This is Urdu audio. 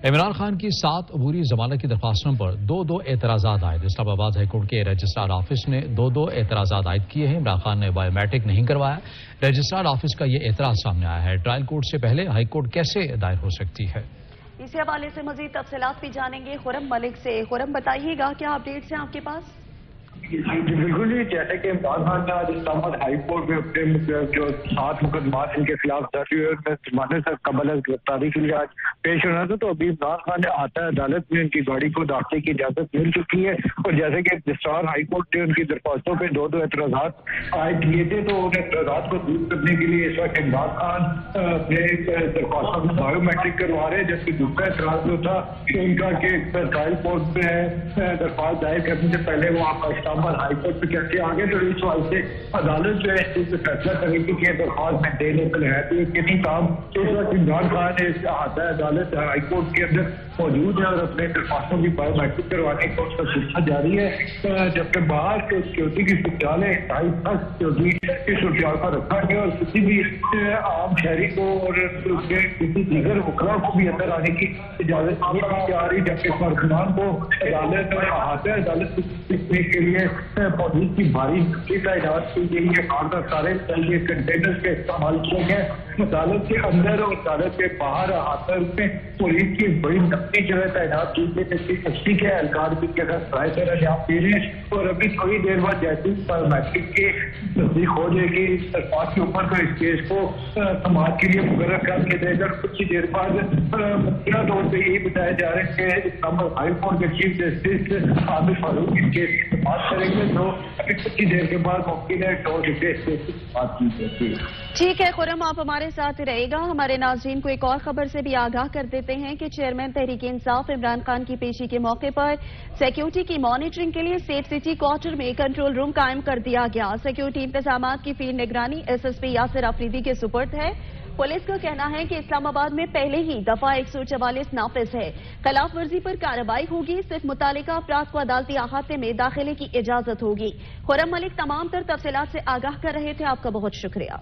عمران خان کی 7 عبوری ضمانت کی درخواستوں پر دو اعتراضات عائد۔ اسلام آباد ہائی کورٹ کے رجسٹرار آفس نے دو اعتراضات عائد کیے ہیں۔ عمران خان نے بایو میٹرک نہیں کروایا۔ رجسٹرار آفس کا یہ اعتراض سامنے آیا ہے۔ ٹرائل کورٹ سے پہلے ہائی کورٹ کیسے دائر ہو سکتی ہے؟ اسی حوالے سے مزید تفصیلات بھی جانیں گے خرم ملک سے۔ خرم، بتائیے گا کیا اپڈیٹس ہیں آپ کے پاس؟ بالکل ہی جیسے کہ عمران خان نے آج اسلام آباد ہائی کورٹ میں اپنے جو 7 مقدمات ان کے خلاف درج ہوئے ان میں ضمانت سے قبل از گرفتاری کے لیے آج پیش ہونا تھا، تو ابھی عمران خان نے آتا عدالت میں ان کی گاڑی کو داخلے کی اجازت مل چکی ہے، اور جیسے کہ رجسٹرار ہائی کورٹ نے ان کی درخواستوں پہ دو اعتراضات عائد کیے تھے، تو ان اعتراضات کو دور کرنے کے لیے اس وقت عمران خان اپنے درخواستوں میں بایو میٹرک کروا رہے ہیں، جبکہ دوسرا اعتراض جو تھا ان کا کہ ٹرائل کورٹ میں درخواست دائر کرنے سے پہلے وہ آپ کا ہائی کورٹ پہ کیسے آگے، تو اس وجہ سے عدالت جو ہے اس پہ فیصلہ کرے گی کہ درخواست مینٹینیبل ہے، تو یہ کتنی کام اس وقت عمران خان نے احاطہ عدالت ہائی کورٹ کے اندر موجود ہے اور اپنے درخواستوں کی بایو میٹرک کروانے کا اس کا سلسلہ جاری ہے، جبکہ باہر کے سیکورٹی کی صورتحال ہے، 28 سیکورٹی کی صورتحال پر رکھا گیا اور کسی بھی عام شہری کو اور کسی دیگر وکلا کو بھی اندر آنے کی اجازت نہیں دی جا رہی، جبکہ کارکنان کو عدالت اور احاطہ عدالت کے لیے پولیس کی بھاری تعداد کی گئی ہے، کار سارے کنٹینر کے استعمال کیے گئے، عدالت کے اندر اور عدالت کے باہر احاطہ میں پولیس کی بڑی نقطی جو ہے تعداد کی گئی، جس کی سختی کے اہلکار بھی کے ساتھ ٹرائی کر رہے آپ دے رہے ہیں، اور ابھی تھوڑی دیر بعد جیسے میٹرک کی تصدیق ہو جائے گی درخواست کے اوپر، تو اس کیس کو سماعت کے لیے مقرر کر کے دے کر کچھ ہی دیر بعد مبینہ طور پہ یہی بتایا جا رہا ہے کہ اسلام آباد ہائی کورٹ کے چیف جسٹس عامر فاروق اس کیس کی بات کریں گے، جو ابھی کچھ ہی دیر کے بعد ممکن ہے بات کی جاتی ہے۔ ٹھیک ہے خرم، آپ ہمارے ساتھ رہے گا۔ ہمارے ناظرین کو ایک اور خبر سے بھی آگاہ کر دیتے ہیں کہ چیئرمین تحریک انصاف عمران خان کی پیشی کے موقع پر سیکیورٹی کی مانیٹرنگ کے لیے سیف سٹی کوارٹر میں کنٹرول روم قائم کر دیا گیا۔ سیکیورٹی انتظامات کی فیلڈ نگرانی ایس پی یاسر آفریدی کے سپرد ہے۔ پولیس کا کہنا ہے کہ اسلام آباد میں پہلے ہی دفعہ 144 نافذ ہے، خلاف ورزی پر کارروائی ہوگی، صرف متعلقہ افراد کو عدالتی احاطے میں داخلے کی اجازت ہوگی۔ خرم ملک تمام تر تفصیلات سے آگاہ کر رہے تھے، آپ کا بہت شکریہ۔